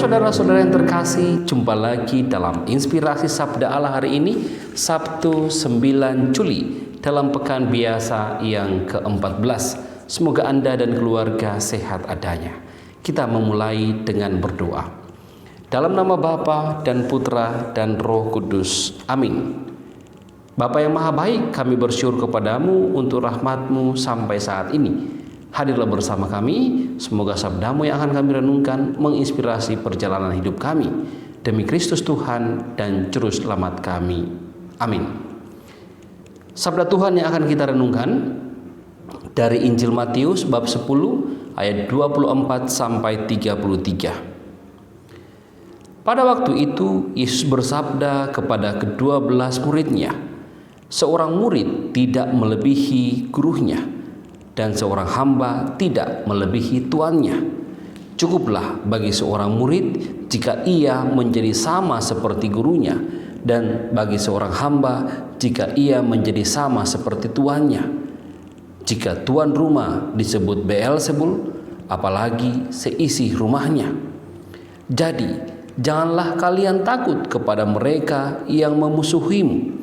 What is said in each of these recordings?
saudara-saudara yang terkasih, jumpa lagi dalam Inspirasi Sabda Allah hari ini, Sabtu 9 Juli, dalam pekan biasa yang ke-14. Semoga Anda dan keluarga sehat adanya. Kita memulai dengan berdoa. Dalam nama Bapa dan Putra dan Roh Kudus. Amin. Bapa yang maha baik, kami bersyukur kepadamu untuk rahmat-Mu sampai saat ini. Hadirlah bersama kami, semoga sabda-Mu yang akan kami renungkan menginspirasi perjalanan hidup kami. Demi Kristus Tuhan dan Juru Selamat kami. Amin. Sabda Tuhan yang akan kita renungkan dari Injil Matius bab 10 ayat 24 sampai 33. Pada waktu itu Yesus bersabda kepada ke-12 murid-Nya, seorang murid tidak melebihi gurunya, dan seorang hamba tidak melebihi tuannya. Cukuplah bagi seorang murid jika ia menjadi sama seperti gurunya, dan bagi seorang hamba jika ia menjadi sama seperti tuannya. Jika tuan rumah disebut Beelzebul, apalagi seisi rumahnya. Jadi, janganlah kalian takut kepada mereka yang memusuhimu,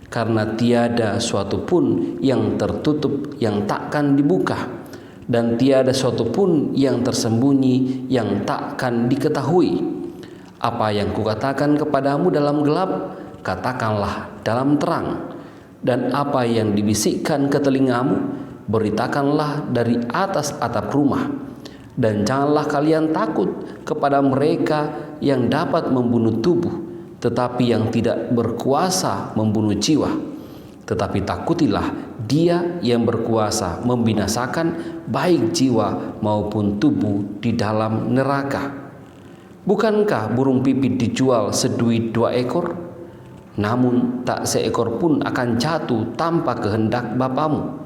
karena tiada suatu pun yang tertutup yang takkan dibuka, dan tiada suatu pun yang tersembunyi yang takkan diketahui. Apa yang kukatakan kepadamu dalam gelap, katakanlah dalam terang, dan apa yang dibisikkan ke telingamu, beritakanlah dari atas atap rumah. Dan janganlah kalian takut kepada mereka yang dapat membunuh tubuh, tetapi yang tidak berkuasa membunuh jiwa. Tetapi takutilah Dia yang berkuasa membinasakan baik jiwa maupun tubuh di dalam neraka. Bukankah burung pipit dijual seduit 2 ekor? Namun tak seekor pun akan jatuh tanpa kehendak Bapamu.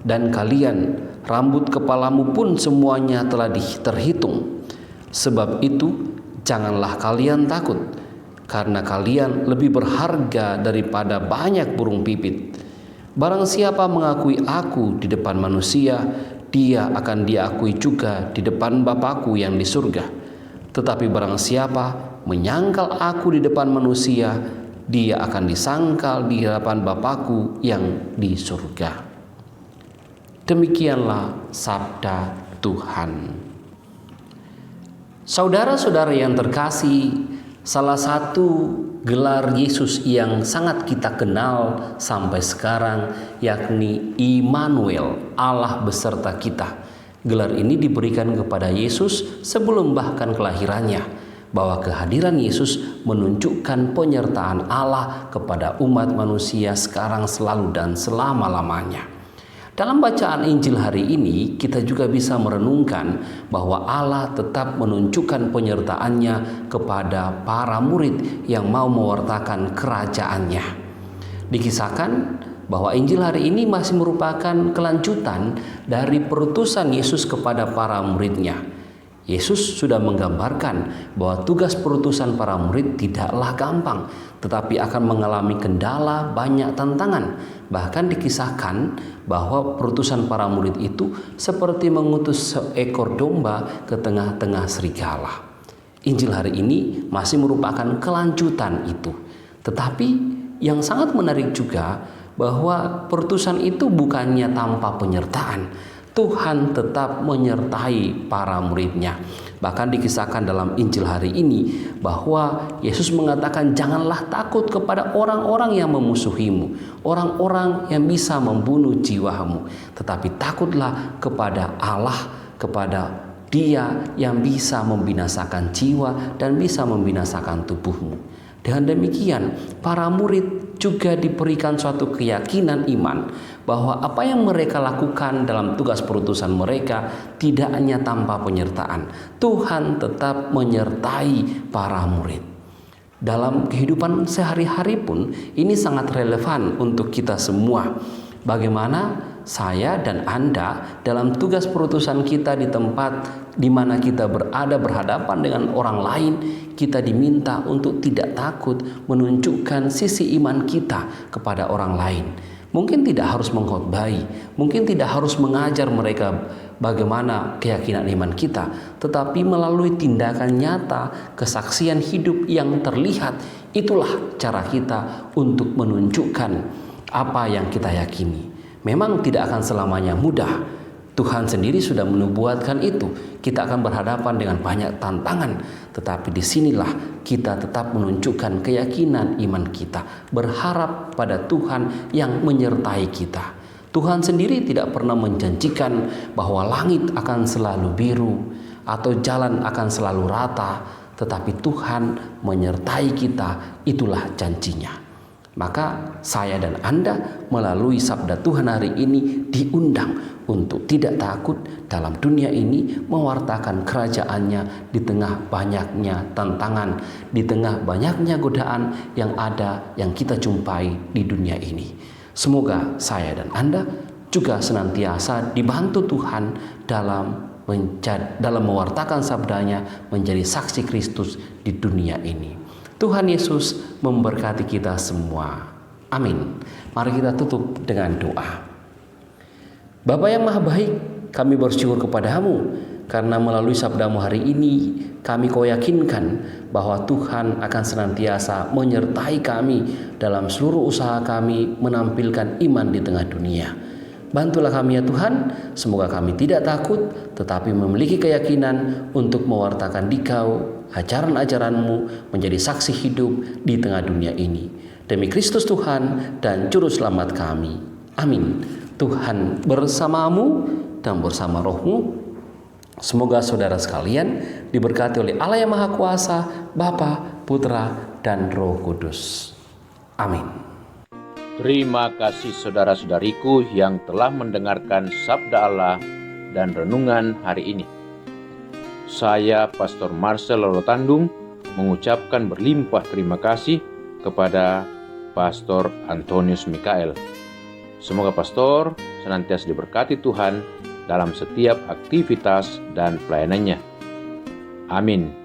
Dan kalian, rambut kepalamu pun semuanya telah terhitung. Sebab itu janganlah kalian takut, karena kalian lebih berharga daripada banyak burung pipit. Barang siapa mengakui aku di depan manusia, dia akan diakui juga di depan Bapa-Ku yang di surga. Tetapi barang siapa menyangkal aku di depan manusia, dia akan disangkal di hadapan Bapa-Ku yang di surga. Demikianlah sabda Tuhan. Saudara-saudara yang terkasih, salah satu gelar Yesus yang sangat kita kenal sampai sekarang yakni Immanuel, Allah beserta kita. Gelar ini diberikan kepada Yesus sebelum bahkan kelahirannya, bahwa kehadiran Yesus menunjukkan penyertaan Allah kepada umat manusia sekarang, selalu dan selama-lamanya. Dalam bacaan Injil hari ini, kita juga bisa merenungkan bahwa Allah tetap menunjukkan penyertaannya kepada para murid yang mau mewartakan kerajaannya. Dikisahkan bahwa Injil hari ini masih merupakan kelanjutan dari perutusan Yesus kepada para muridnya. Yesus sudah menggambarkan bahwa tugas perutusan para murid tidaklah gampang, tetapi akan mengalami kendala, banyak tantangan. Bahkan dikisahkan bahwa perutusan para murid itu seperti mengutus seekor domba ke tengah-tengah serigala. Injil hari ini masih merupakan kelanjutan itu. Tetapi yang sangat menarik juga bahwa perutusan itu bukannya tanpa penyertaan. Tuhan tetap menyertai para murid-Nya. Bahkan dikisahkan dalam Injil hari ini bahwa Yesus mengatakan, janganlah takut kepada orang-orang yang memusuhimu, orang-orang yang bisa membunuh jiwamu, tetapi takutlah kepada Allah, kepada Dia yang bisa membinasakan jiwa dan bisa membinasakan tubuhmu. Dengan demikian, para murid juga diberikan suatu keyakinan iman bahwa apa yang mereka lakukan dalam tugas perutusan mereka tidak hanya tanpa penyertaan. Tuhan tetap menyertai para murid. Dalam kehidupan sehari-hari pun ini sangat relevan untuk kita semua. Bagaimana saya dan Anda dalam tugas perutusan kita di tempat di mana kita berada berhadapan dengan orang lain, kita diminta untuk tidak takut menunjukkan sisi iman kita kepada orang lain. Mungkin tidak harus mengkhotbahi, mungkin tidak harus mengajar mereka bagaimana keyakinan iman kita, tetapi melalui tindakan nyata, kesaksian hidup yang terlihat. Itulah cara kita untuk menunjukkan apa yang kita yakini. Memang tidak akan selamanya mudah. Tuhan sendiri sudah menubuatkan itu. Kita akan berhadapan dengan banyak tantangan, tetapi disinilah kita tetap menunjukkan keyakinan iman kita, berharap pada Tuhan yang menyertai kita. Tuhan sendiri tidak pernah menjanjikan bahwa langit akan selalu biru atau jalan akan selalu rata, tetapi Tuhan menyertai kita, itulah janjinya. Maka saya dan Anda melalui sabda Tuhan hari ini diundang untuk tidak takut dalam dunia ini, mewartakan kerajaannya di tengah banyaknya tantangan, di tengah banyaknya godaan yang ada, yang kita jumpai di dunia ini. Semoga saya dan Anda juga senantiasa dibantu Tuhan dalam mewartakan sabdanya, menjadi saksi Kristus di dunia ini. Tuhan Yesus memberkati kita semua. Amin. Mari kita tutup dengan doa. Bapa yang Maha Baik, kami bersyukur kepadamu karena melalui sabdamu hari ini kami kau yakinkan bahwa Tuhan akan senantiasa menyertai kami dalam seluruh usaha kami menampilkan iman di tengah dunia. Bantulah kami ya Tuhan, semoga kami tidak takut tetapi memiliki keyakinan untuk mewartakan Dikau, ajaran-ajaran-Mu menjadi saksi hidup di tengah dunia ini. Demi Kristus Tuhan dan Juru Selamat kami. Amin. Tuhan bersamamu dan bersama rohmu. Semoga saudara sekalian diberkati oleh Allah yang Maha Kuasa, Bapa, Putra, dan Roh Kudus. Amin. Terima kasih saudara-saudariku yang telah mendengarkan sabda Allah dan renungan hari ini. Saya Pastor Marcel Lolotandung mengucapkan berlimpah terima kasih kepada Pastor Antonius Mikael. Semoga Pastor senantiasa diberkati Tuhan dalam setiap aktivitas dan pelayanannya. Amin.